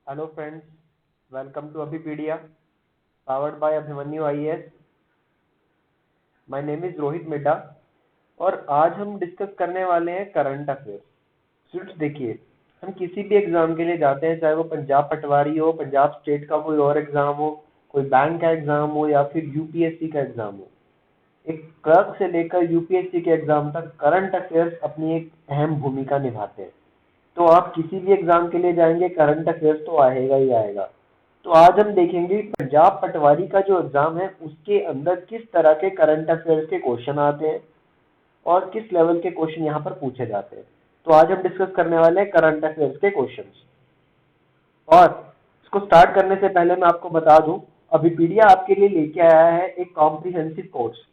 Hello friends, welcome to Abipedia, powered by Abhimanyu IAS. My name is Rohit Midda और आज हम discuss करने वाले हैं करंट अफेयर्स। स्टूडेंट्स देखिए, हम किसी भी एग्जाम के लिए जाते हैं, चाहे वो पंजाब पटवारी हो, पंजाब स्टेट का कोई और एग्जाम हो, कोई बैंक का एग्जाम हो या फिर यूपीएससी का एग्जाम हो। एक क्लर्क से लेकर यूपीएससी के एग्जाम तक करंट अफेयर्स अपनी एक अहम भूमिका निभाते हैं। तो आप किसी भी एग्जाम के लिए जाएंगे, करंट अफेयर्स तो आएगा ही आएगा। तो आज हम देखेंगे पंजाब पटवारी का जो एग्जाम है उसके अंदर किस तरह के करंट अफेयर्स के क्वेश्चन आते हैं और किस लेवल के क्वेश्चन यहाँ पर पूछे जाते हैं। तो आज हम डिस्कस करने वाले हैं करंट अफेयर्स के क्वेश्चंस। और इसको स्टार्ट करने से पहले मैं आपको बता दूं, अभिपीडिया आपके लिए लेके आया है एक कॉम्प्रिहेंसिव कोर्स।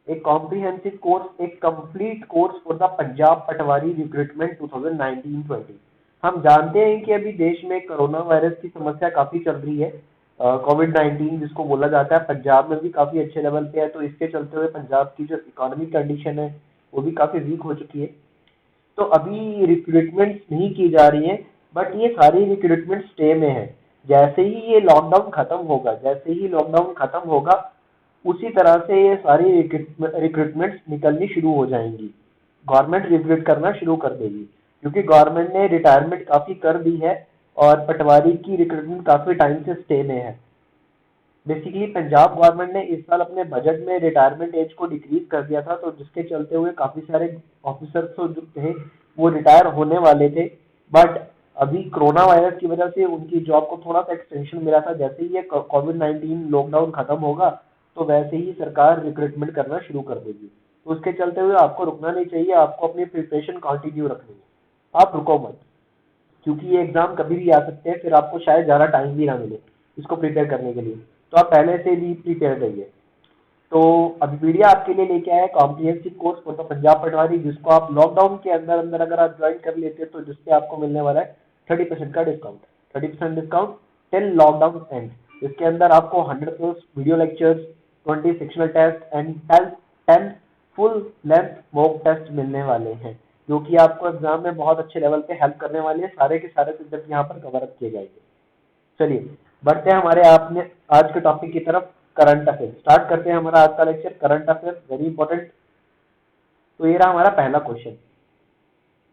एक कॉम्प्रिहेंसिव कोर्स, एक complete course for the Punjab Patwari recruitment 2019-20। हम जानते हैं कि अभी देश में कोरोना वायरस की समस्या काफी चल रही है। कोविड-19 जिसको बोला जाता है, पंजाब में भी काफी अच्छे लेवल पे है। तो इसके चलते हुए पंजाब की जो इकोनॉमिक कंडीशन है वो भी काफी वीक हो चुकी है। तो अभी रिक्रूटमेंट नहीं की जा रही है, बट ये सारी रिक्रूटमेंट स्टे में है। जैसे ही ये लॉकडाउन खत्म होगा, उसी तरह से ये सारी रिक्रूटमेंट निकलनी शुरू हो जाएंगी। गवर्नमेंट रिक्रूट करना शुरू कर देगी, क्योंकि गवर्नमेंट ने रिटायरमेंट काफी कर दी है और पटवारी की रिक्रूटमेंट काफी टाइम से स्टे में है। बेसिकली पंजाब गवर्नमेंट ने इस साल अपने बजट में रिटायरमेंट एज को डिक्रीज कर दिया था, तो जिसके चलते हुए काफी सारे ऑफिसर्स जो थे वो रिटायर होने वाले थे। बट अभी कोरोना वायरस की वजह से उनकी जॉब को थोड़ा सा एक्सटेंशन मिला था। जैसे ही ये कोविड-19 लॉकडाउन खत्म होगा तो वैसे ही सरकार रिक्रूटमेंट करना शुरू कर देगी। तो उसके चलते हुए आपको रुकना नहीं चाहिए, आपको अपनी प्रिपरेशन कंटिन्यू रखनी है। आप रुको मत, क्योंकि ये एग्जाम कभी भी आ सकते हैं, फिर आपको शायद ज़्यादा टाइम भी ना मिले इसको प्रिपेयर करने के लिए। तो आप पहले से भी प्रिपेयर रहिए। तो अभी वीडियो आपके लिए लेके आया comprehensive course for the Punjab patwari, जिसको आप लॉकडाउन के अंदर अंदर अगर आप ज्वाइन कर लेते हैं तो जिससे आपको मिलने वाला है 30% का discount. 30% discount till lockdown end. इसके अंदर आपको 100 plus video lectures, 20 sectional test and 10 full length mock test मिलने वाले हैं, जो कि आपको एग्जाम में बहुत अच्छे लेवल पे हेल्प करने वाले हैं। सारे के सारे सब्जेक्ट यहाँ पर कवर अप किए जाएंगे। चलिए बढ़ते हैं हमारे आपने आज के टॉपिक की तरफ, करंट अफेयर। स्टार्ट करते हैं हमारा आज का lecture, current affair, very important. तो ये रहा हमारा पहला question.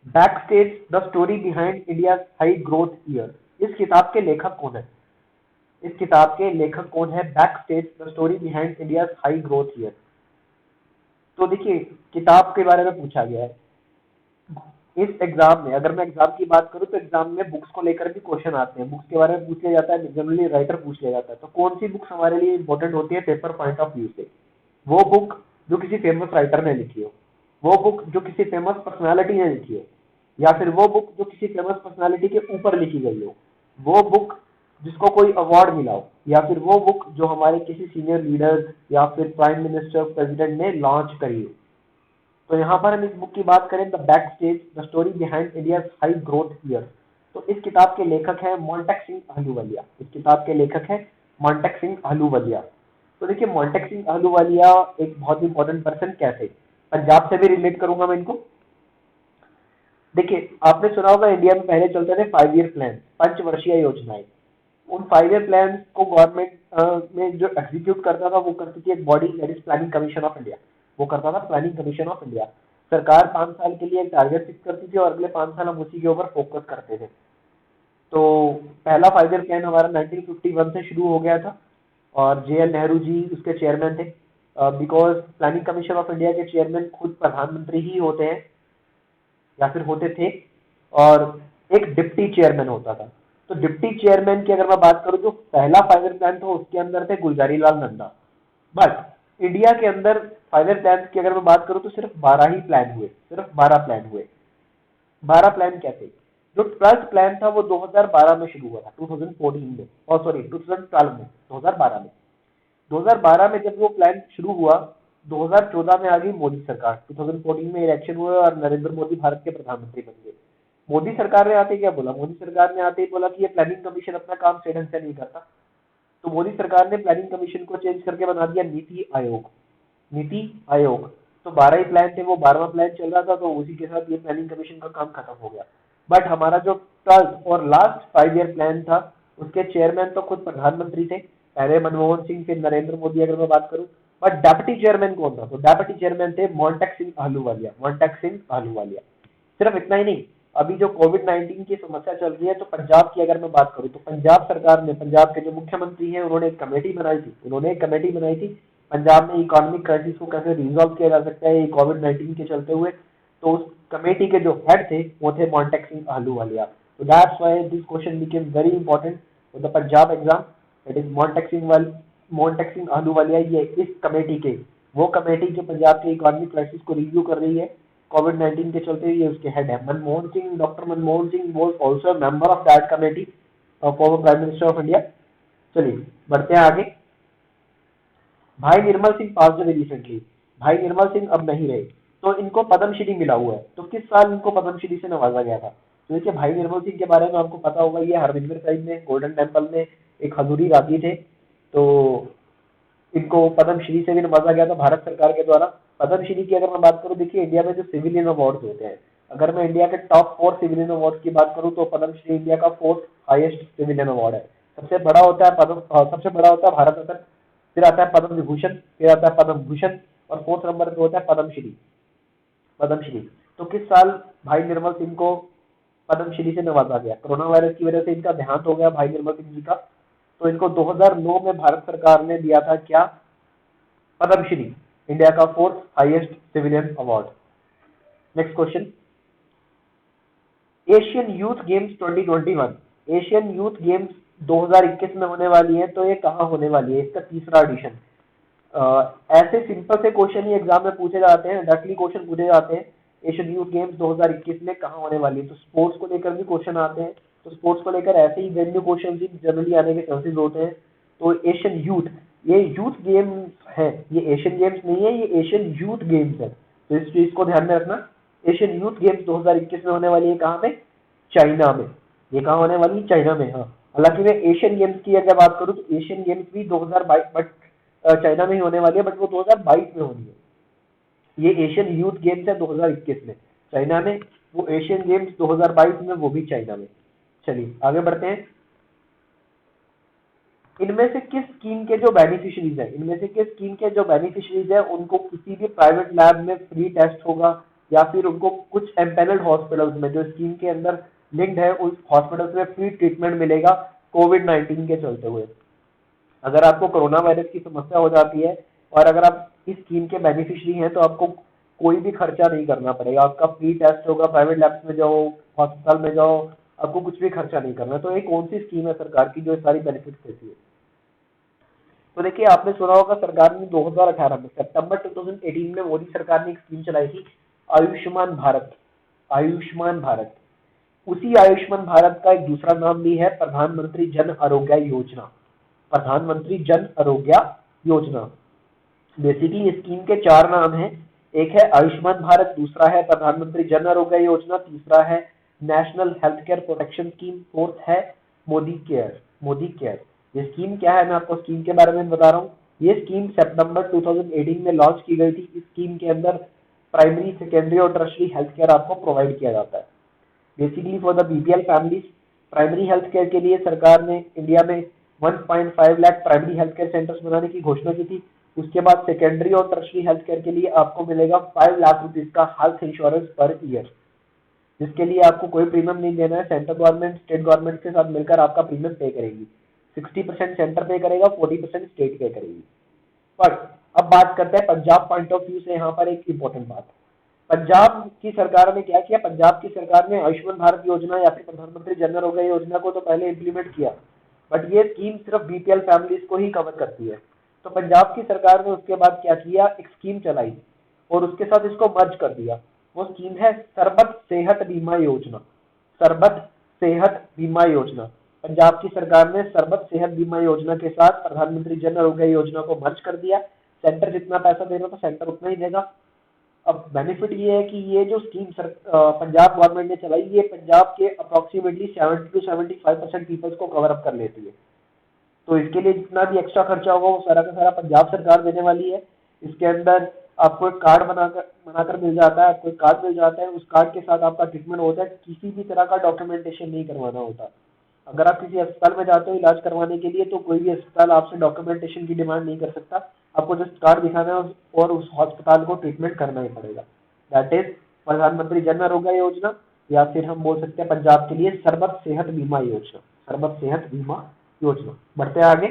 Back stage the story behind India high growth year. इस किताब के लेखक कौन है? इस किताब के लेखक कौन है? Back stage the story behind India high growth year. तो देखिए, किताब के बारे में पूछा गया है। इस एग्जाम में, अगर मैं एग्जाम की बात करूं तो एग्जाम में बुक्स को लेकर भी क्वेश्चन आते हैं। बुक्स के बारे में पूछ लिया जाता है, जनरली राइटर पूछ लिया जाता है। तो कौन सी बुक्स हमारे लिए इंपॉर्टेंट होती है पेपर पॉइंट ऑफ व्यू से? वो बुक जो किसी फेमस राइटर ने लिखी हो, वो बुक जो किसी फेमस पर्सनालिटी ने लिखी हो, या फिर वो बुक जो किसी फेमस पर्सनालिटी के ऊपर लिखी गई हो, वो बुक जिसको कोई अवार्ड मिला हो, या फिर वो बुक जो हमारे किसी सीनियर लीडर या फिर प्राइम मिनिस्टर, प्रेसिडेंट ने लॉन्च करी हो। तो यहाँ पर हम इस बुक की बात करें, the back stage the story behind India high growth year. तो इस किताब के लेखक है मोंटेक सिंह अहलूवालिया। इस किताब के लेखक है मोंटेक सिंह अहलूवालिया। तो देखिए, मोंटेक सिंह अहलूवालिया एक बहुत इंपॉर्टेंट पर्सन। कैसे? पंजाब से भी रिलेट करूंगा मैं इनको। देखिए, आपने सुना होगा इंडिया में पहले चलते थे 5 ईयर प्लान, पंचवर्षीय योजनाएं। उन 5 ईयर प्लान को गवर्नमेंट में जो एग्जीक्यूट करता था वो करती थी एक body, that is planning commission of India. वो करता था प्लानिंग कमीशन ऑफ इंडिया। सरकार 5 साल के लिए एक टारगेट फिक्स करती थी और अगले 5 साल हम उसी के ऊपर फोकस करते थे। तो पहला 5 ईयर प्लान हमारा 1951 से शुरू हो गया था और जे एल नेहरू जी उसके चेयरमैन थे। Because planning commission of India के चेयरमैन खुद प्रधानमंत्री ही होते हैं या फिर होते थे, और एक डिप्टी चेयरमैन होता था। तो डिप्टी चेयरमैन की अगर मैं बात करूं, जो पहला 5 ईयर प्लान था उसके अंदर थे गुलजारी लाल नंदा। बट इंडिया के अंदर 5 ईयर प्लान की अगर मैं बात करूं तो सिर्फ 12 ही प्लान हुए, सिर्फ 12 प्लान हुए। 12 प्लान कैसे? जो 12th प्लान था वो 2012 में शुरू हुआ था, 2014 में, और सॉरी 2012 में, 2012 में। 2012 में जब वो प्लान शुरू हुआ, 2014 में आ गई मोदी सरकार। 2014 में इलेक्शन हुए और नरेंद्र मोदी भारत के प्रधानमंत्री बन गए। मोदी सरकार ने आते ही क्या बोला? मोदी सरकार ने आते ही बोला कि ये प्लानिंग कमीशन अपना काम सही ढंग से नहीं करता। तो मोदी सरकार ने प्लानिंग कमीशन को चेंज करके बना दिया नीति आयोग। नीति आयोग। तो 12 ही प्लान थे, वो 12वां प्लान चल रहा था, तो उसी के साथ ये प्लानिंग कमीशन का काम खत्म हो गया। बट हमारा जो 12th और लास्ट 5 ईयर प्लान था उसके चेयरमैन तो खुद प्रधानमंत्री थे, पहले मनमोहन सिंह फिर नरेंद्र मोदी अगर मैं बात करूं। बट डेप्यूटी चेयरमैन कौन था? तो डेप्यूटी चेयरमैन थे मोंटेक सिंह आहलूवालिया, मोंटेक सिंह आहलूवालिया। सिर्फ इतना ही नहीं, अभी जो कोविड-19 की समस्या चल रही है, तो पंजाब की अगर मैं बात करूं तो पंजाब सरकार ने, पंजाब के जो मुख्यमंत्री हैं उन्होंने एक कमेटी बनाई थी पंजाब में इकोनॉमिक क्राइसिस को कैसे रिजॉल्व किया जा सकता है कोविड-19 के चलते हुए। तो उस कमेटी के जो हेड थे वो थे मोंटेक सिंह आहलूवालिया। तो that's why this question became very important for the Punjab exam. It is Montek Singh Ahluwalia, ये इस कमेटी के, वो कमेटी जो पंजाब के इकोनॉमिक क्राइसिस को रिव्यू कर रही है कोविड-19 के चलते, ये उसके हेड है Manmohan Singh. Doctor Manmohan Singh was also a member of that committee, former prime minister of India. चलिए बढ़ते हैं आगे। भाई Nirmal Singh pass away recently. भाई निर्मल सिंह अब नहीं रहे, तो इनको पद्मश्री मिला हुआ है। तो किस साल इनको पद्मश्री से नवाजा गया था? तो देखिए भाई निर्मल सिंह के बारे में आपको पता होगा, ये हरमिंदर साहिब में गोल्डन टेम्पल में एक हजूरी रागी थे। तो इनको पद्मश्री से भी नवाजा गया था भारत सरकार के द्वारा। पद्मश्री की अगर मैं बात करूं, देखिए इंडिया में जो सिविलियन अवार्ड होते हैं, अगर मैं इंडिया के टॉप 4 सिविलियन अवार्ड की बात करूं तो पद्मश्री इंडिया का 4th हाईएस्ट सिविलियन अवार्ड है। सबसे बड़ा होता है सबसे बड़ा होता है भारत रत्न, फिर आता है पद्म विभूषण, फिर आता है पद्म भूषण, और 4th नंबर पे होता है पद्मश्री। तो किस साल भाई निर्मल सिंह को पद्मश्री से नवाजा गया? कोरोना वायरस की वजह से इनका देहांत हो गया भाई निर्मल सिंह जी का, तो इनको 2009 में भारत सरकार ने दिया था क्या? पद्मश्री, इंडिया का 4th highest civilian award. Next question, Asian youth games 2021, Asian youth games 2021 में होने वाली है, तो ये कहाँ होने वाली है? इसका तीसरा एडिशन। ऐसे सिंपल से क्वेश्चन ही एग्जाम में पूछे जाते हैं, डायरेक्टली क्वेश्चन पूछे जाते हैं एशियन यूथ गेम्स 2021 में कहाँ होने वाली है। तो स्पोर्ट्स को लेकर भी क्वेश्चन आते हैं, तो स्पोर्ट्स को लेकर ऐसे ही वेन्यू क्वेश्चन ही जनरली आने के चांसेस होते हैं। तो एशियन यूथ, ये यूथ गेम्स है, ये एशियन गेम्स नहीं है, ये एशियन यूथ गेम्स है। तो इस चीज को ध्यान में रखना। एशियन यूथ गेम्स 2021 में होने वाली है, कहाँ पे? चाइना में। ये कहाँ होने वाली है? चाइना में। हाँ, हालांकि मैं एशियन गेम्स की अगर बात करूँ तो एशियन गेम्स भी 2022 बट चाइना में ही होने वाली है, बट वो 2022 में होनी है। ये एशियन यूथ गेम्स है 2021 में चाइना में, वो एशियन गेम्स 2022 में, वो भी चाइना में। चलिए आगे बढ़ते हैं। इनमें से किस स्कीम के जो बेनिफिशियरीज हैं, उनको किसी भी प्राइवेट लैब में फ्री टेस्ट होगा, या फिर उनको कुछ एम्पेनल्ड हॉस्पिटल्स में जो स्कीम के अंदर लिंक्ड है उस हॉस्पिटल्स में फ्री ट्रीटमेंट मिलेगा कोविड-19 के चलते हुए। अगर आपको कोरोना वायरस की समस्या हो जाती है और अगर आप इस स्कीम के बेनिफिशियरी हैं, तो आपको कोई भी खर्चा नहीं करना पड़ेगा। आपका फ्री टेस्ट होगा, प्राइवेट लैब्स में जाओ, हॉस्पिटल में जाओ, आपको कुछ भी खर्चा नहीं करना। तो ये कौन सी स्कीम है सरकार की जो सारी बेनिफिट देती है? तो देखिए आपने सुना होगा, सरकार ने 2018 में, सितंबर 2018 में मोदी सरकार ने एक स्कीम चलाई थी, आयुष्मान भारत। आयुष्मान भारत, उसी आयुष्मान भारत का एक दूसरा नाम भी है प्रधानमंत्री जन आरोग्य योजना। प्रधानमंत्री जन आरोग्य योजना। बेसिकली इस स्कीम के 4 नाम हैं। एक है आयुष्मान भारत, दूसरा है प्रधानमंत्री जन आरोग्य योजना, तीसरा है national health care protection scheme, fourth है मोदी केयर। ये स्कीम क्या है, मैं आपको स्कीम के बारे में बता रहा हूँ। ये स्कीम सितंबर 2018 में लॉन्च की गई थी। इस स्कीम के अंदर प्राइमरी, सेकेंडरी और टर्शरी हेल्थ केयर आपको प्रोवाइड किया जाता है। Basically for the BPL families, primary health care के लिए सरकार ने इंडिया में 1.5 lakh primary health care centres बनाने की घोषणा की थी। उसके बाद सेकेंडरी और टर्शरी हेल्थ केयर के लिए आपको मिलेगा 5 लाख रुपीज का हेल्थ इंश्योरेंस पर ईयर, जिसके लिए आपको कोई प्रीमियम नहीं देना है। सेंट्रल गवर्नमेंट स्टेट गवर्नमेंट के साथ मिलकर आपका प्रीमियम पे करेगी। 60% सेंटर पे करेगा, 40% स्टेट पे करेगी। पर अब बात करते हैं पंजाब पॉइंट ऑफ व्यू से। यहाँ पर एक इंपॉर्टेंट बात, पंजाब की सरकार ने क्या किया? पंजाब की सरकार ने आयुष्मान भारत योजना या फिर प्रधानमंत्री जन आरोग्य योजना को तो पहले इंप्लीमेंट किया, बट ये स्कीम सिर्फ बीपीएल फैमिलीज को ही कवर करती है। तो पंजाब की सरकार ने उसके बाद क्या किया? एक स्कीम चलाई और उसके साथ इसको मर्ज कर दिया। वो स्कीम है सरबत सेहत बीमा योजना। सरबत सेहत बीमा योजना, पंजाब की सरकार ने सरबत सेहत बीमा योजना के साथ प्रधानमंत्री जन आरोग्य योजना को मर्ज कर दिया। सेंटर जितना पैसा दे रहा था सेंटर उतना ही देगा। अब बेनिफिट ये है कि ये जो स्कीम पंजाब गवर्नमेंट ने चलाई, ये पंजाब के अप्रोक्सीमेटली 70 to 75% पीपल्स को कवर अप कर लेती है। तो इसके लिए जितना भी एक्स्ट्रा खर्चा होगा वो सारा का सारा पंजाब सरकार देने वाली है। इसके अंदर आपको एक कार्ड बनाकर मिल जाता है, आपको एक कार्ड मिल जाता है, उस कार्ड के साथ आपका ट्रीटमेंट होता है, किसी भी तरह का डॉक्यूमेंटेशन नहीं करवाना होता। अगर आप किसी अस्पताल में जाते हो इलाज करवाने के लिए तो कोई भी अस्पताल आपसे डॉक्यूमेंटेशन की डिमांड नहीं कर सकता, आपको जस्ट कार्ड दिखाना है और उस अस्पताल को ट्रीटमेंट करना ही पड़ेगा। दैट इज प्रधानमंत्री जन आरोग्य योजना, या फिर हम बोल सकते हैं पंजाब के लिए सर्बत सेहत बीमा योजना, सर्बत सेहत बीमा योजना। बढ़ते हैं आगे।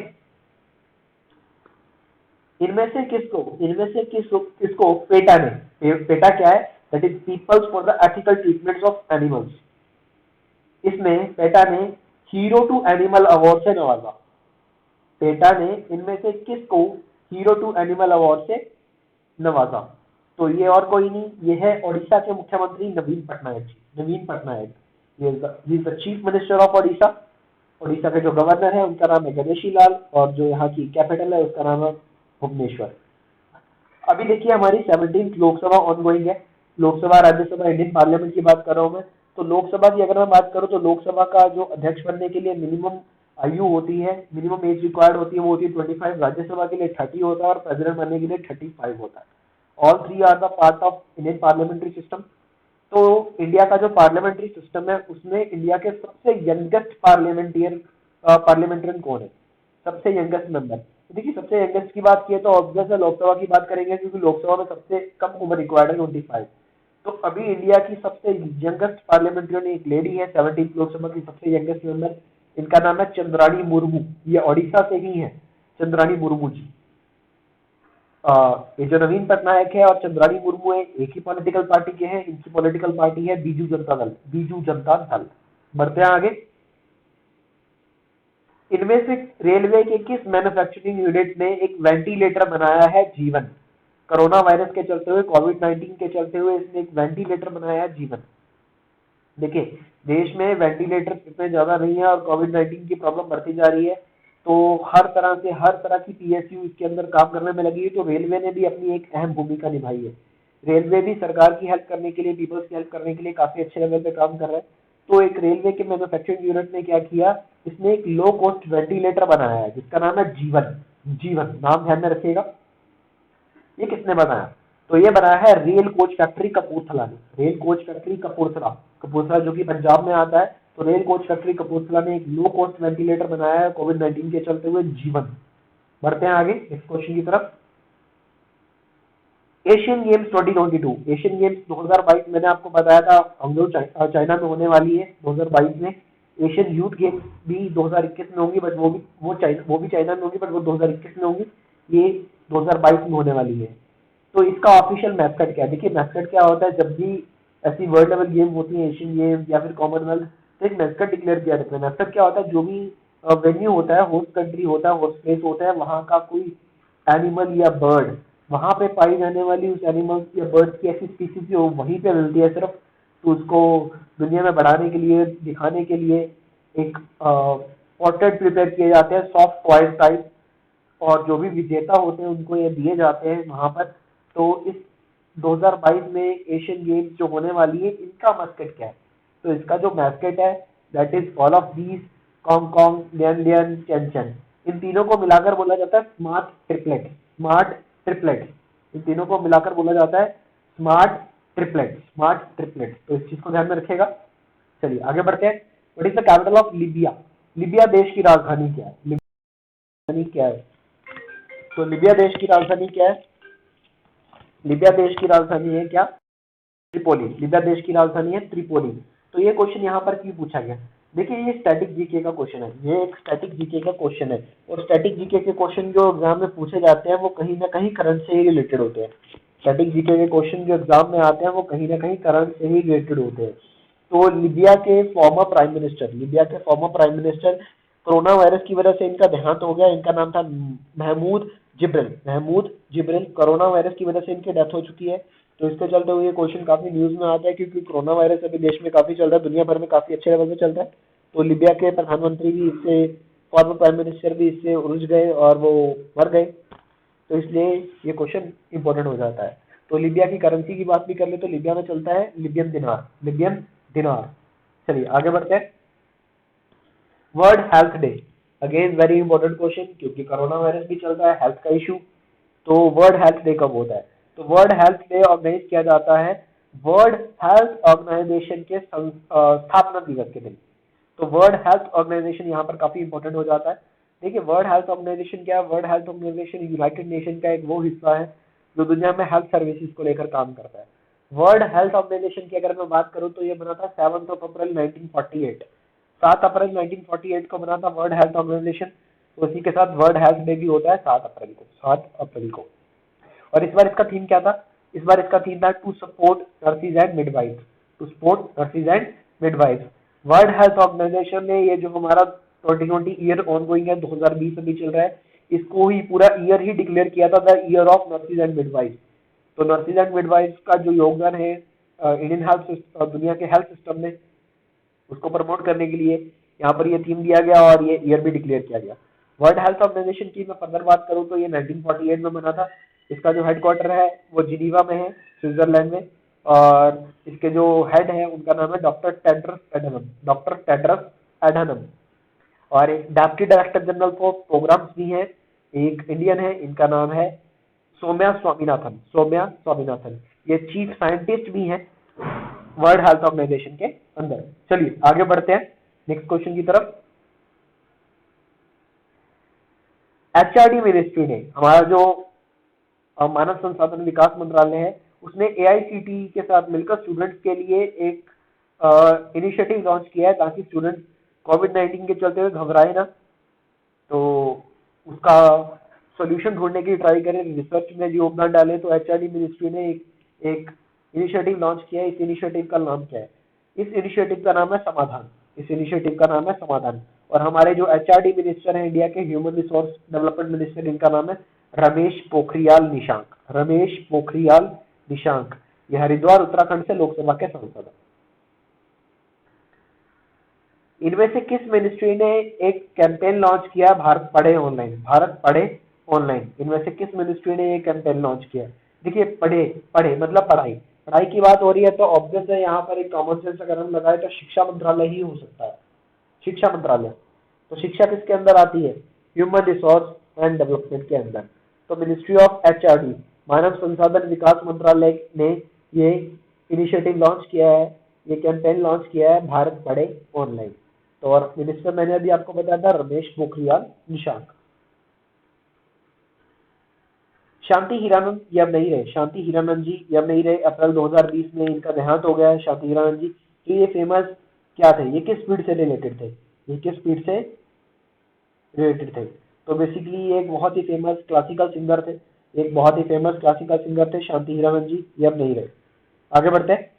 इनमें से किसको पेटा ने, पेटा क्या है, that is peoples for the ethical treatment of animals, इसमें पेटा ने हीरो टू एनिमल अवार्ड से नवाजा। पेटा ने इनमें से किसको हीरो टू एनिमल अवार्ड से नवाजा? तो ये और कोई नहीं, ये है ओडिशा के मुख्यमंत्री नवीन पटनायक जी। नवीन पटनायक, ये is the chief minister of Odisha. Odisha के जो गवर्नर है उनका नाम है गणेशी लाल, और जो यहाँ की कैपिटल है उसका नाम है भुवनेश्वर। अभी देखिए हमारी 17th लोकसभा ऑनगोइंग है। लोकसभा, राज्यसभा, इंडियन पार्लियामेंट की बात कर रहा हूँ मैं। तो लोकसभा की अगर मैं बात करूँ तो लोकसभा का जो अध्यक्ष बनने के लिए मिनिमम आयु होती है, मिनिमम एज रिक्वायर्ड होती है, वो होती है 25। राज्यसभा के लिए 30 होता है और प्रेसिडेंट बनने के लिए 35 होता है। All three are the part of Indian parliamentary system. तो इंडिया का जो पार्लियामेंट्री सिस्टम है उसमें इंडिया के सबसे यंगेस्ट पार्लियामेंट्रियन कौन है, सबसे यंगेस्ट मेंबर? तो देखिए सबसे यंगेस्ट की बात की है तो ऑब्वियस है लोकसभा की बात करेंगे, क्योंकि लोकसभा में सबसे कम उम्र रिक्वायर्ड है 25। तो अभी इंडिया की सबसे यंगेस्ट पार्लियामेंट्रियन एक लेडी है, 17th लोकसभा की सबसे यंगेस्ट मेंबर, इनका नाम है चंद्राणी मुर्मू। ये ओडिशा से ही है, चंद्राणी मुर्मू जी। ये जो नवीन पटनायक है और चंद्राणी मुर्मू है, एक ही पॉलिटिकल पार्टी के हैं। इनकी पॉलिटिकल पार्टी है बीजू जनता दल, बीजू जनता दल। बढ़ते हैं आगे। इनमें से रेलवे के किस मैन्युफैक्चरिंग यूनिट ने एक वेंटिलेटर बनाया है जीवन? कोरोना वायरस के चलते हुए, कोविड-19 के चलते हुए इसने एक वेंटिलेटर बनाया है जीवन। देखिए देश में वेंटिलेटर इतने ज्यादा नहीं है और कोविड-19 की प्रॉब्लम बढ़ती जा रही है, तो हर तरह से हर तरह की पीएसयू इसके अंदर काम करने में लगी है। तो रेलवे ने भी अपनी एक अहम भूमिका निभाई है। रेलवे भी सरकार की हेल्प करने के लिए, पीपल्स की हेल्प करने के लिए काफी अच्छे लेवल पे काम कर रहा है। तो एक रेलवे के मैन्युफैक्चरिंग यूनिट ने क्या किया, इसने एक लो कॉस्ट वेंटिलेटर बनाया है जिसका नाम है जीवन। जीवन नाम ध्यान में रखिएगा। ये किसने बनाया? तो ये बनाया है रेल कोच फैक्ट्री कपूरथला ने। Rail coach factory Kapurthala, Kapurthala जो कि पंजाब में आता है। तो रेल कोच फैक्ट्री कपूरथला ने एक लो कॉस्ट वेंटिलेटर बनाया है कोविड-19 के चलते हुए जीवन। बढ़ते हैं आगे इस क्वेश्चन की तरफ। एशियन गेम्स 2022, एशियन गेम्स 2022 मैंने आपको बताया था हंगजू चाइना में होने वाली है 2022 में। एशियन यूथ गेम्स भी 2021 में होंगी, बट वो भी चाइना में होंगी, बट वो 2021 में होंगी। ये 2022 में होने वाली है। तो इसका ऑफिशियल मैस्कट क्या है? देखिए मैस्कट क्या होता है, जब भी ऐसी वर्ल्ड लेवल गेम होती है, एशियन गेम या फिर कॉमनवेल्थ, तो एक मैस्कट डिक्लेयर किया जाता है। मैस्कट क्या होता है, जो भी वेन्यू होता है, होस्ट कंट्री होता है, होस्ट प्लेस होता है, वहाँ का कोई एनिमल या बर्ड, वहाँ पे पाई जाने वाली उस एनिमल या बर्ड की ऐसी स्पीसीज जो वहीं पे मिलती है सिर्फ, तो उसको दुनिया में बढ़ाने के लिए, दिखाने के लिए एक पोर्ट्रेट प्रिपेयर किए जाते हैं सॉफ्ट टॉयज टाइप, और जो भी विजेता होते हैं उनको ये दिए जाते हैं वहां पर। तो इस 2022 में एशियन गेम्स जो होने वाली है, इनका मस्कट क्या है? तो इसका जो मैस्केट है that is all of these, Cong Cong, Lian Lian, Chen Chen. इन तीनों को मिलाकर बोला जाता है स्मार्ट ट्रिपलेट। स्मार्ट ट्रिपलेट, इन तीनों को मिलाकर बोला जाता है स्मार्ट ट्रिपलेट। स्मार्ट ट्रिपलेट, तो इस चीज को ध्यान में रखिएगा। चलिए आगे बढ़ते हैं। What is the capital of Libya? Libya देश की राजधानी क्या है? राजधानी क्या है? तो लिबिया देश की राजधानी क्या है? लिबिया देश की राजधानी है क्या? त्रिपोली। लिबिया देश की राजधानी है त्रिपोली। तो ये क्वेश्चन यहाँ पर क्यों पूछा गया? देखिए ये स्टैटिक जीके का क्वेश्चन है, ये एक स्टैटिक जीके का क्वेश्चन है, और स्टैटिक जीके के क्वेश्चन जो एग्जाम में पूछे जाते हैं वो कहीं ना कहीं करंट से ही रिलेटेड होते हैं। स्टैटिक जीके के क्वेश्चन जो एग्जाम में आते हैं वो कहीं ना कहीं करंट से ही रिलेटेड होते हैं। तो लिबिया के फॉर्मर प्राइम मिनिस्टर, लिबिया के former prime minister, corona virus की वजह से इनका देहांत हो गया। इनका नाम था Mahmoud Jibril. Mahmoud Jibril, corona virus की वजह से इनकी डेथ हो चुकी है। तो इसके चलते हुए ये क्वेश्चन काफी न्यूज में आता है, क्योंकि कोरोना वायरस अभी देश में काफी चल रहा है, दुनिया भर में काफी अच्छे लेवल पे चल रहा है। तो लिबिया के प्रधानमंत्री भी इससे, फॉर्मर प्राइम मिनिस्टर भी इससे उलझ गए और वो मर गए। तो इसलिए ये क्वेश्चन इंपॉर्टेंट हो जाता है। तो लिबिया की करेंसी की बात भी कर ले तो लिबिया में चलता है लिबियन दिनार। लिबियन दिनार। चलिए आगे बढ़ते हैं। World health day, again very important question, क्योंकि कोरोना वायरस भी चल रहा है, हेल्थ का इशू। तो वर्ल्ड हेल्थ डे कब होता है? तो वर्ल्ड हेल्थ डे ऑर्गेनाइज किया जाता है वर्ल्ड हेल्थ ऑर्गेनाइजेशन के स्थापना दिवस के दिन। तो वर्ल्ड हेल्थ ऑर्गेनाइजेशन यहाँ पर काफी इंपॉर्टेंट हो जाता है। देखिए वर्ल्ड हेल्थ ऑर्गेनाइजेशन क्या है? World Health Organization United Nation का एक वो हिस्सा है जो दुनिया में हेल्थ सर्विसेज को लेकर काम करता है। वर्ल्ड हेल्थ ऑर्गेनाइजेशन की अगर मैं बात करूं तो ये बना था 7 अप्रैल 1948। 7 अप्रैल 1948 को बना था वर्ल्ड हेल्थ ऑर्गेनाइजेशन। तो इसी के साथ वर्ल्ड हेल्थ डे भी होता है 7 अप्रैल को, 7 अप्रैल को। और इस बार इसका थीम क्या था? इस बार इसका थीम था to support nurses and midwife, to support nurses and midwife. World Health Organization ने ये जो हमारा 2020 ईयर ऑनगोइंग है, 2020 अभी चल रहा है, इसको ही पूरा ईयर ही डिक्लेयर किया था the year of nurses and midwife. तो नर्सिस एंड मिडवाइफ का जो योगदान है इंडियन हेल्थ दुनिया के हेल्थ सिस्टम में, उसको प्रमोट करने के लिए यहाँ पर ये थीम दिया गया और ये ईयर भी डिक्लेयर किया गया। वर्ल्ड हेल्थ ऑर्गेनाइजेशन की मैं फर्दर बात करूँ तो ये 1948 में बना था। इसका जो हेडक्वार्टर है वो जिनीवा में है, स्विट्जरलैंड में। और इसके जो हेड है उनका नाम है doctor Tedros Adhanom, doctor Tedros Adhanom. और एक deputy director general for programs भी हैं, एक इंडियन है, इनका नाम है सौम्या स्वामीनाथन, सौम्या स्वामीनाथन। ये चीफ साइंटिस्ट भी हैं वर्ल्ड हेल्थ ऑर्गेनाइजेशन के अंदर। चलिए आगे बढ़ते हैं नेक्स्ट क्वेश्चन की तरफ। एचआरडी मिनिस्ट्री ने, हमारा जो मानव संसाधन विकास मंत्रालय है, उसने एआईसीटीई के साथ मिलकर स्टूडेंट्स के लिए एक इनिशिएटिव लॉन्च किया है ताकि स्टूडेंट्स कोविड-19 के चलते हुए घबराए ना, तो उसका सॉल्यूशन ढूंढने की ट्राई करें, रिसर्च में योगदान डालें। तो एचआरडी मिनिस्ट्री ने एक इनिशिएटिव लॉन्च किया है। इस इनिशिएटिव का नाम क्या है? इस इनिशिएटिव का नाम है समाधान। इस इनिशिएटिव का नाम है समाधान। और हमारे जो एचआरडी मिनिस्टर हैं इंडिया के, ह्यूमन रिसोर्स डेवलपमेंट मिनिस्टर, इनका नाम है रमेश पोखरियाल निशांक, रमेश पोखरियाल निशांक। ये हरिद्वार उत्तराखंड से लोकसभा के सांसद हैं। इनमें से किस मिनिस्ट्री ने एक कैंपेन लॉन्च किया? भारत पढ़े ऑनलाइन, भारत पढ़े ऑनलाइन। इनमें से किस मिनिस्ट्री ने ये कैंपेन लॉन्च किया? देखिए पढ़े, पढ़े मतलब पढ़ाई, पढ़ाई की बात हो रही है तो ऑब्वियस है यहाँ पर एक कॉमन सेंस अगर हम लगाए तो शिक्षा मंत्रालय ही हो सकता है, शिक्षा मंत्रालय। तो शिक्षा किसके अंदर आती है? ह्यूमन रिसोर्स एंड डेवलपमेंट के अंदर। तो मिनिस्ट्री ऑफ एचआरडी, मानव संसाधन विकास मंत्रालय ने ये इनिशिएटिव लॉन्च किया है, ये कैंपेन लॉन्च किया है भारत पढ़े ऑनलाइन। तो और मिनिस्टर मैंने अभी आपको बताया था रमेश पोखरियाल निशांक। शांति हीरानंद ये अब नहीं रहे, शांति हीरानंद जी ये अब नहीं रहे। अप्रैल 2020 में इनका देहांत हो गया है, शांति हीरानंद जी। तो ये फेमस क्या थे? ये किस फील्ड से रिलेटेड थे? ये किस फील्ड से रिलेटेड थे? तो बेसिकली ये एक बहुत ही फेमस क्लासिकल सिंगर थे, एक बहुत ही फेमस क्लासिकल सिंगर थे शांति हीरानंद जी, ये अब नहीं रहे। आगे बढ़ते हैं।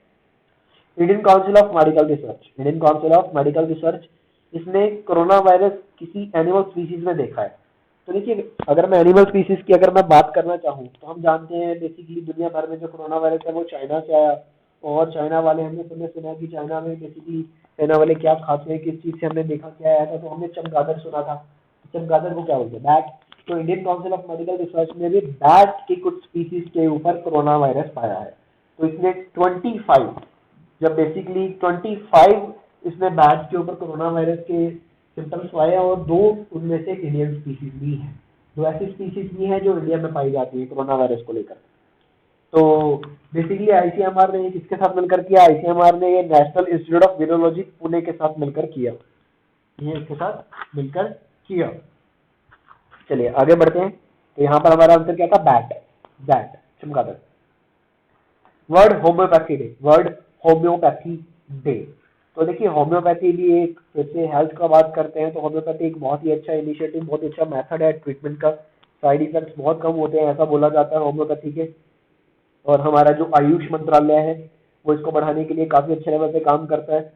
Indian council of medical research, Indian council of medical research, इसने कोरोना वायरस किसी एनिमल स्पीसीज में देखा है। तो देखिए अगर मैं एनिमल स्पीसीज की अगर मैं बात करना चाहूँ तो हम जानते हैं बेसिकली दुनिया भर में जो कोरोना वायरस है वो चाइना से आया। और चाइना वाले हमने सुना कि चाइना में बेसिकली चाइना वाले क्या खाते हैं, किस चीज से हमने देखा क्या आया था, तो हमने चमगादड़ सुना था। चमगादड़ को क्या बोलते हैं? बैट। तो Indian council of medical research ने भी बैट के कुछ स्पीसीज के ऊपर कोरोना वायरस पाया है। तो इसने 25, जब बेसिकली 25 इसमें बैट्स के ऊपर कोरोना वायरस के सिम्टम्स पाए और 2 उनमें से इंडियन स्पीसीज भी हैं। 2 ऐसी स्पीसीज भी हैं जो इंडिया में पाई जाती है कोरोना वायरस को लेकर। तो बेसिकली आईसीएमआर ने किसके साथ मिलकर किया? आईसीएमआर ने ये national institute of virology Pune के साथ मिलकर किया, ये इसके साथ मिलकर किया। चलिए आगे बढ़ते हैं। तो यहाँ पर हमारा आंसर क्या था? बैट, बैट, चमगादड़। World homeopathy day, world homeopathy day. तो देखिए होम्योपैथी भी एक, जैसे हेल्थ का बात करते हैं तो होम्योपैथी एक बहुत ही अच्छा इनिशिएटिव, बहुत ही अच्छा मेथड है ट्रीटमेंट का। साइड इफेक्ट्स बहुत कम होते हैं ऐसा बोला जाता है होम्योपैथी के। और हमारा जो आयुष मंत्रालय है वो इसको बढ़ाने के लिए काफी अच्छे लेवल पे काम करता है।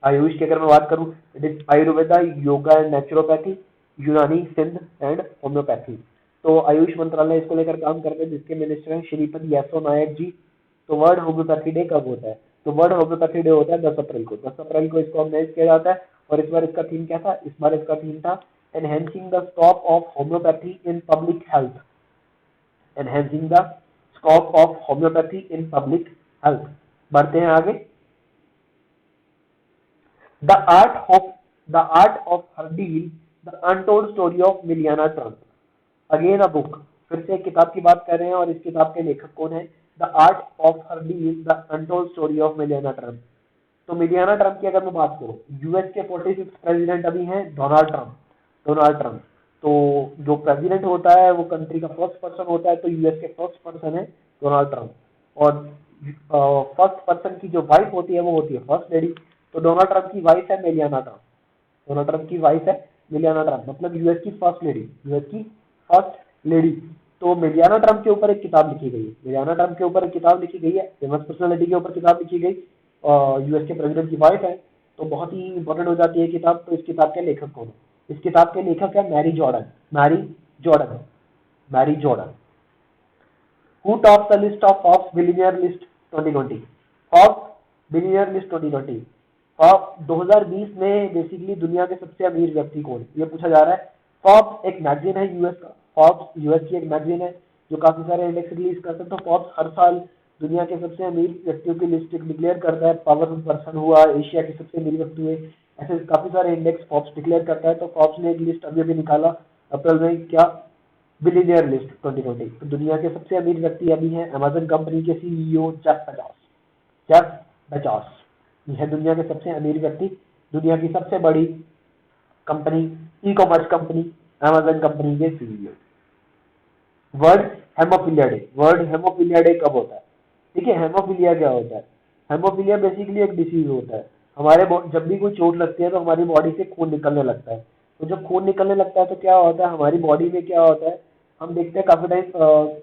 आयुष की अगर मैं बात करूँ, it is Ayurveda, yoga and naturopathy, यूनानी, सिंध एंड होम्योपैथी। तो आयुष मंत्रालय इसको लेकर काम करते हैं जिसके मिनिस्टर हैं श्रीपद येसो नायक जी। तो वर्ल्ड होम्योपैथी डे कब होता है? तो वर्ल्ड होम्योपैथी डे होता है 10 अप्रैल को, 10 अप्रैल को इसको ऑर्गेनाइज किया जाता है। और इस बार इसका थीम क्या था? इस बार इसका थीम था enhancing the scope of homeopathy in public health, enhancing the scope of homeopathy in public health. बढ़ते हैं आगे। The art of the art of hurdle, the untold story of Melania Trump. Again a book, फिर से एक किताब की बात कर रहे हैं और इस किताब के लेखक कौन है? The art of hurdle, the untold story of Melania Trump. तो मिलियाना ट्रम्प की अगर मैं बात करूँ, यूएस के 46 प्रेसिडेंट अभी हैं डोनाल्ड ट्रम्प। तो जो प्रेसिडेंट होता है वो कंट्री का फर्स्ट पर्सन होता है, तो यूएस के फर्स्ट पर्सन है डोनाल्ड ट्रम्प। और फर्स्ट पर्सन की जो वाइफ होती है वो होती है फर्स्ट लेडी। तो डोनाल्ड ट्रम्प की वाइफ है मिलियाना ट्रम्प। डोनाल्ड ट्रम्प की वाइफ है मिलियाना ट्रम्प, मतलब यूएस की फर्स्ट लेडी। तो मिलियाना ट्रम्प के ऊपर एक किताब लिखी गई है, फेमस पर्सनालिटी के ऊपर किताब लिखी गई, यूएस के प्रेसिडेंट की वाइफ है, तो बहुत ही इंपॉर्टेंट हो जाती है किताब। तो इस किताब के लेखक कौन है? इस किताब के लेखक है Mary Jordan. Who tops the list of Forbes Billionaire List 2020? Forbes Billionaire List 2020। Forbes 2020 में बेसिकली दुनिया के सबसे अमीर व्यक्ति कौन है, ये पूछा जा रहा है। फॉर्ब्स एक मैगजीन है यूएस का, फॉर्ब्स यूएस की एक मैगजीन है जो काफी सारे इंडेक्स रिलीज करता है। तो फॉर्ब्स हर साल दुनिया के सबसे अमीर व्यक्तियों की लिस्ट डिक्लेयर करता है। पावरफुल पर्सन हुआ, एशिया के सबसे अमीर व्यक्ति हुए, ऐसे काफी सारे इंडेक्स फॉर्ब्स डिक्लेयर करता है। तो फॉर्ब्स ने एक लिस्ट अभी अभी निकाला अप्रैल में, क्या, बिलियनियर लिस्ट 2020। तो दुनिया के सबसे अमीर व्यक्ति अभी हैं अमेजन कंपनी के सीईओ जेफ बेजोस। ये है दुनिया के सबसे अमीर व्यक्ति। दुनिया की सबसे बड़ी company, e commerce company, Amazon company के सीईओ। वर्ल्ड हेमोफीलिया डे कब होता है? ठीक है, हेमोफीलिया क्या होता है? हेमोफीलिया बेसिकली एक डिसीज होता है। जब भी कोई चोट लगती है तो हमारी बॉडी से खून निकलने लगता है। तो जब खून निकलने लगता है तो क्या होता है हमारी बॉडी में, क्या होता है, हम देखते हैं काफी टाइम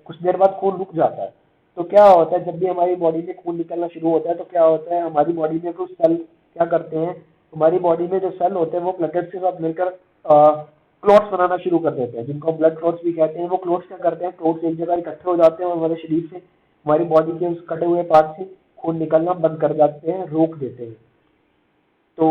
कुछ देर बाद खून रुक जाता है। तो क्या होता है, जब भी हमारी बॉडी में खून निकलना शुरू होता है तो क्या होता है, हमारी बॉडी में कुछ सेल क्या करते हैं, हमारी बॉडी में जो सेल होते हैं वो प्लेटलेट्स के साथ मिलकर क्लॉट्स बनाना शुरू कर देते हैं, जिनको ब्लड क्लॉट्स भी कहते हैं। वो क्लॉट्स क्या करते हैं, क्लॉट्स एक जगह इकट्ठे हो जाते हैं और हमारे शरीर से, हमारी बॉडी के उस कटे हुए पार्ट से खून निकलना बंद कर जाते हैं, रोक देते हैं। तो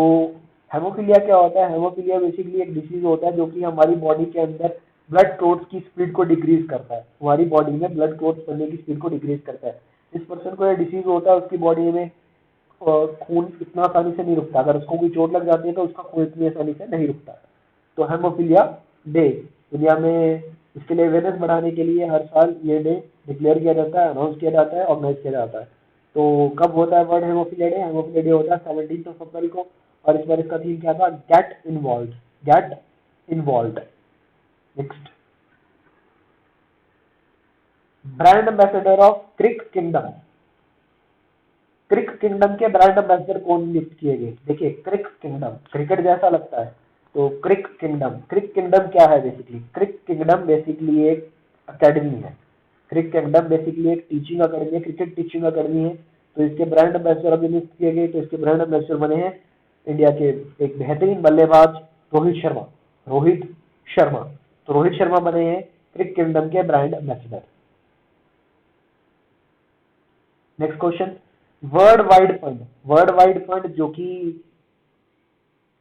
हेमोफीलिया क्या होता है? हेमोफीलिया बेसिकली एक डिसीज होता है जो कि हमारी बॉडी के अंदर ब्लड क्लॉट्स की स्पीड को डिक्रीज करता है। हमारी बॉडी में ब्लड क्लॉट्स बनने की स्पीड को डिक्रीज करता है। जिस पर्सन को यह डिसीज होता है उसकी बॉडी में खून इतना आसानी से नहीं रुकता। अगर उसको कोई चोट लग जाती है तो उसका खून इतनी आसानी से नहीं रुकता। तो हेमोफीलिया डे दुनिया में, इसके लिए अवेयरनेस बढ़ाने के लिए हर साल ये डे डिक्लेयर किया जाता है, अनाउंस किया जाता है, ऑर्गेनाइज किया जाता है। तो कब होता है world haemophilia day? Haemophilia day होता है 17 अप्रैल को। और इस बार इसका थीम क्या था? Get involve. Next, brand ambassador of crick kingdom के ब्रांड एम्बेसडर कौन नियुक्त किए गए? देखिए, क्रिक किंगडम क्रिकेट जैसा लगता है, तो क्रिक किंगडम क्या है? क्रिक किंगडम बेसिकली एक अकेडमी है। क्रिक किंगडम बेसिकली एक टीचिंग अकेडमी है, क्रिकेट टीचिंग अकेडमी है। तो इसके ब्रांड एम्बेसडर अभी नियुक्त किए गए। तो इसके ब्रांड एम्बेसडर बने हैं इंडिया के एक बेहतरीन बल्लेबाज रोहित शर्मा। तो रोहित शर्मा बने हैं क्रिक किंगडम के brand ambassador. Next question, world wide fund जो कि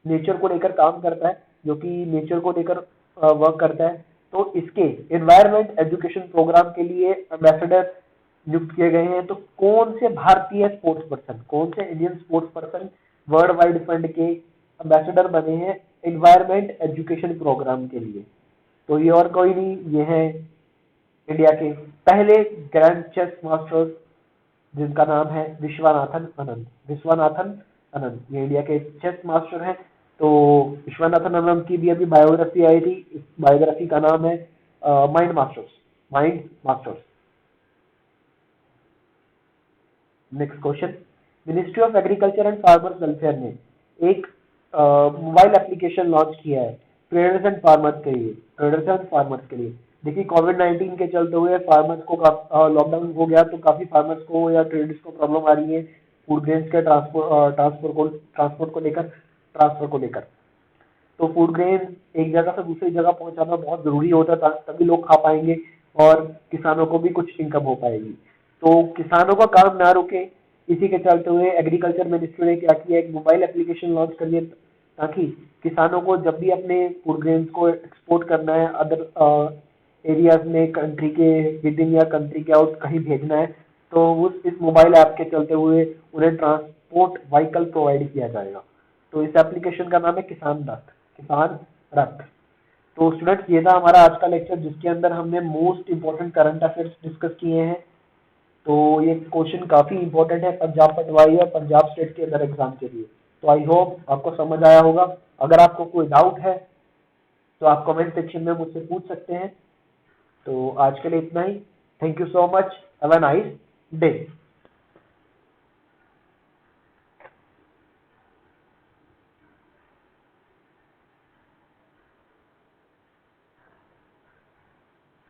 नेचर को लेकर काम करता है, जो कि नेचर को लेकर वर्क करता है, तो इसके एनवायरमेंट एजुकेशन प्रोग्राम के लिए एम्बेसडर नियुक्त किए गए हैं। तो कौन से भारतीय स्पोर्ट्स पर्सन, कौन से Indian sports person world wide fund के एम्बेसडर बने हैं एनवायरमेंट एजुकेशन प्रोग्राम के लिए? तो ये और कोई नहीं, ये है इंडिया के पहले ग्रैंड चेस मास्टर, जिनका नाम है विश्वनाथन आनंद। ये इंडिया के चेस मास्टर हैं। तो विश्वनाथन आनंद की भी अभी बायोग्राफी आई थी। इस बायोग्राफी का नाम है mind masters. Next question, ministry of agriculture and farmers welfare ने एक मोबाइल एप्लीकेशन लॉन्च किया है ट्रेडर्स एंड फार्मर्स के लिए। देखिए, कोविड-19 के चलते हुए फार्मर्स को लॉकडाउन हो गया, तो काफी फार्मर्स को या ट्रेडर्स को प्रॉब्लम आ रही है फूड ग्रेन्स के ट्रांसफर को लेकर। तो फूड ग्रेन एक जगह से दूसरी जगह पहुंचाना बहुत जरूरी होता है, तभी लोग खा पाएंगे और किसानों को भी कुछ इनकम हो पाएगी। तो किसानों का काम ना रुके, इसी के चलते हुए एग्रीकल्चर मिनिस्ट्री ने क्या किया, एक मोबाइल एप्लीकेशन लॉन्च कर दिया, ताकि किसानों को जब भी अपने फूड ग्रेन्स को एक्सपोर्ट करना है अदर एरियाज में, कंट्री के विद इन या कंट्री के आउट कहीं भेजना है, तो उस इस मोबाइल ऐप के चलते हुए उन्हें ट्रांसपोर्ट व्हीकल प्रोवाइड किया जाएगा। तो इस एप्लीकेशन का नाम है किसान रथ। तो स्टूडेंट्स, ये था हमारा आज का लेक्चर, जिसके अंदर हमने most important current affairs discuss किए हैं। तो ये क्वेश्चन काफ़ी इंपॉर्टेंट है पंजाब पटवारी और पंजाब स्टेट के अदर एग्जाम के लिए। तो आई होप आपको समझ आया होगा। अगर आपको कोई डाउट है तो आप कमेंट सेक्शन में मुझसे पूछ सकते हैं। तो आज के लिए इतना ही। Thank you so much. Have a nice day.